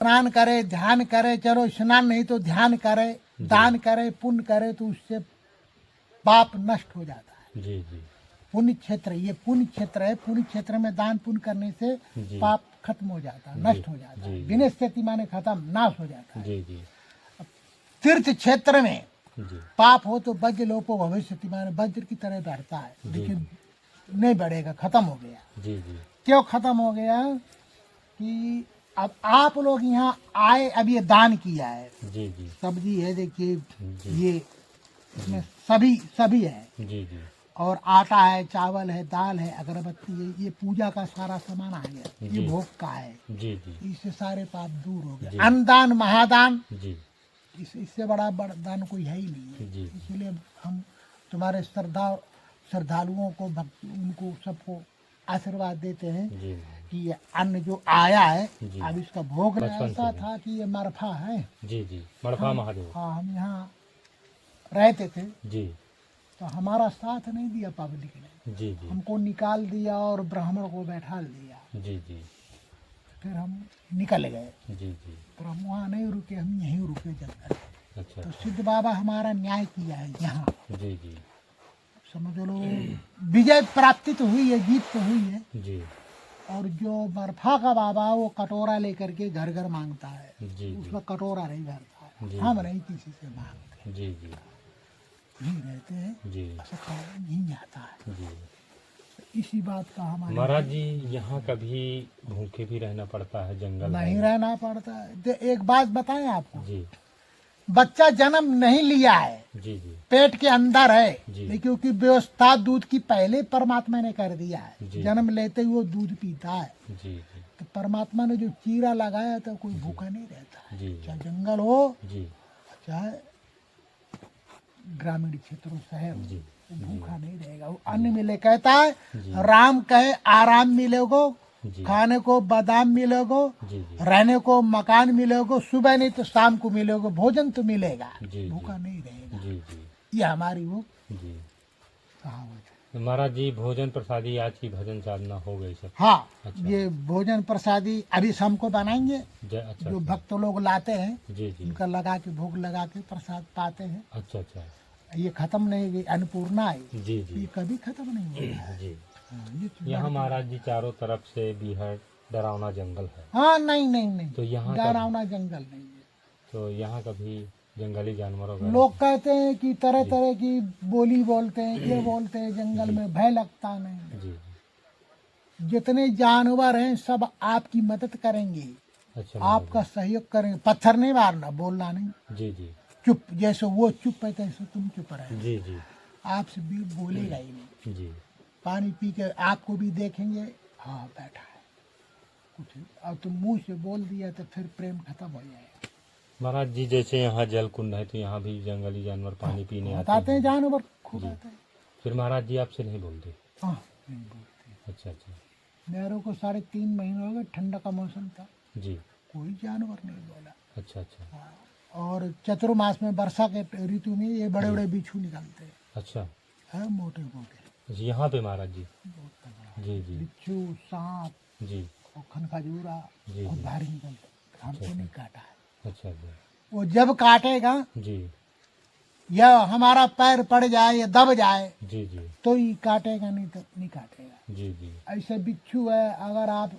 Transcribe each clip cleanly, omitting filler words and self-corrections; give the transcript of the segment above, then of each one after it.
स्नान करे, ध्यान करे, चलो स्नान नहीं तो ध्यान करे, दान करे, पुण्य करे, तो उससे पाप नष्ट हो जाता है। जी जी पुण्य क्षेत्र, ये पुण्य क्षेत्र है। पुण्य क्षेत्र में दान पुण्य करने से जी पाप खत्म हो जाता है, नष्ट हो जाता है। जी। विनश्यति माने खत्म, नाश हो जाता है। जी जी तीर्थ क्षेत्र में जी पाप हो तो वज्र लोपो भविष्यति माने वज्र की तरह बढ़ता है, लेकिन नहीं बढ़ेगा, खत्म हो गया। जी जी क्यों खत्म हो गया? कि अब आप लोग यहाँ आए, अब ये दान किया है, जी जी सब्जी है, देखिए जी। ये इसमें सभी है, जी जी और आटा है, चावल है, दाल है, अगरबत्ती है, ये पूजा का सारा सामान आ गया, ये जी। भोग का है। जी जी इससे सारे पाप दूर हो जी। गए। अन्नदान महादान, जी इससे बड़ा दान कोई है ही नहीं है। जी। इसलिए हम तुम्हारे श्रद्धालुओं को, उनको सबको आशीर्वाद देते हैं जी कि ये अन्न जो आया है, जी। अब इसका भोग बचपन से ऐसा ही। था कि ये मरफा है। जी जी मड़फा महादेव। हाँ, हम यहाँ रहते थे जी तो हमारा साथ नहीं दिया पब्लिक ने, जी जी हमको निकाल दिया और ब्राह्मण को बैठा दिया। जी जी फिर हम निकल गए, जी जी। पर हम वहाँ नहीं रुके, हम यहीं रुके जंगल। अच्छा तो सिद्ध बाबा हमारा न्याय किया है यहाँ, जी जी समझ लो। विजय प्राप्ति तो हुई है, जीत तो हुई है। जी और जो बर्फा का बाबा वो कटोरा लेकर के घर घर मांगता है, जी जी उसका कटोरा नहीं भरता जी। है। हम नहीं किसी से मांगते, जी जी यहीं रहते हैं, जी ऐसा खाना नहीं आता है। जी। इसी बात का हमारे महाराज जी यहाँ कभी भूखे भी रहना पड़ता है, जंगल नहीं है। रहना पड़ता है। एक बात बताएं आपको, जी बच्चा जन्म नहीं लिया है, जी जी पेट के अंदर है, जी। लेकिन क्योंकि व्यवस्था दूध की पहले परमात्मा ने कर दिया है। जी। जन्म लेते ही वो दूध पीता है। जी जी तो परमात्मा ने जो चीरा लगाया था, कोई भूखा नहीं रहता है। जी चाहे जंगल हो, जी चाहे ग्रामीण क्षेत्र हो, शहर हो, जी वो भूखा नहीं रहेगा। वो अन्न मिले, कहता है जी। राम कहे आराम मिलेगो, जी खाने को बादाम मिलेगो, जी जी रहने को मकान मिलेगो, सुबह नहीं तो शाम को मिलेगो, भोजन तो मिलेगा, जी। भूखा नहीं रहेगा। जी जी ये हमारी वो जी। कहावत है। तो महाराज जी भोजन प्रसादी आज की भजन साधना हो गई सब। हाँ, अच्छा। ये भोजन प्रसादी अभी शाम को बनाएंगे। अच्छा जो अच्छा। भक्त लोग लाते हैं, जी जी उनका लगा के भोग लगा के प्रसाद पाते हैं। अच्छा अच्छा। ये खत्म नहीं हुई, अन्नपूर्णा है, जी जी ये कभी खत्म नहीं होगा है। जी। हाँ, ये चीज़ यहाँ महाराज जी चारों तरफ से बीहड़ डरावना जंगल है, हाँ, नहीं तो यहाँ डरावना जंगल नहीं है। तो यहाँ कभी जंगली जानवरों का लोग कहते हैं कि तरह तरह की बोली बोलते हैं, ये बोलते हैं, जंगल में भय लगता नहीं। जी जितने जानवर हैं सब आपकी मदद करेंगे, अच्छा आपका सहयोग करेंगे। पत्थर नहीं मारना, बोलना नहीं, जी जी चुप। जैसे वो चुप है तैसे तुम चुप रहे। जी जी आपसे भी बोलेगा ही नहीं। जी पानी पी के आपको भी देखेंगे, हाँ बैठा है कुछ, और तुम मुंह से बोल दिया तो फिर प्रेम खत्म हो जाएगा। महाराज जी जैसे यहाँ जल कुंड है तो यहाँ भी जंगली जानवर पानी पीने आते बताते हैं हैं। जानवर खूब जी। आते हैं। फिर महाराज जी आपसे नहीं बोलते? हाँ, नहीं बोलते। अच्छा अच्छा। मेरे को 3.5 महीने हो गए, ठंडा का मौसम था, जी कोई जानवर नहीं बोला। अच्छा अच्छा। हाँ, और चतुर्मास में, वर्षा के ऋतु में ये बड़े बड़े बिच्छू निकलते हैं, अच्छा है मोटे मोटे, अच्छा, यहाँ पे महाराज जी? बहुत तगड़ा। जी जी बिच्छू, सांप जी और खनखजूरा जी बहुत जी। भारी निकलते। हमको नहीं काटा है। अच्छा अच्छा। वो जब काटेगा जी या हमारा पैर पड़ जाए या दब जाए जी जी तो ही काटेगा, नहीं तो नहीं काटेगा। जी जी ऐसे बिच्छू है, अगर आप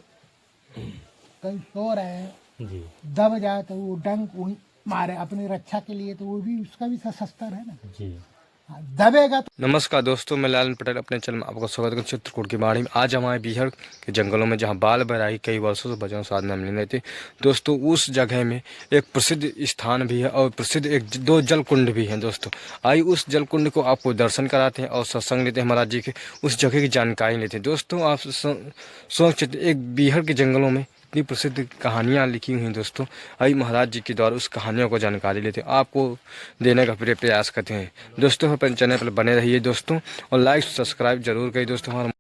कहीं सो रहे हैं, जी दब जाए तो वो डंक मारे अपनी रक्षा के लिए, तो वो भी उसका भी शस्त्र है ना। जी। हाँ, दबेगा तो। नमस्कार दोस्तों, मैं लालन पटेल अपने चैनल में आपका स्वागत करता हूँ। चित्रकूट की बाड़ी में आज हमारे बिहार के जंगलों में जहाँ बाल बैरागी कई वर्षों से भजन साधना मिल रही थी दोस्तों, उस जगह में एक प्रसिद्ध स्थान भी है और प्रसिद्ध दो जल कुंड भी हैं दोस्तों। आइए उस जल कुंड को आपको दर्शन कराते हैं और सत्संग लेते हैं महाराज जी के, उस जगह की जानकारी लेते हैं। दोस्तों आप सोच एक बिहार के जंगलों में इतनी प्रसिद्ध कहानियाँ लिखी हुई हैं दोस्तों, आइए महाराज जी के द्वारा उस कहानियों को जानकारी लेते हैं, आपको देने का प्रयास करते हैं। दोस्तों अपने चैनल पर बने रहिए दोस्तों, और लाइक सब्सक्राइब जरूर करिए दोस्तों। हमारा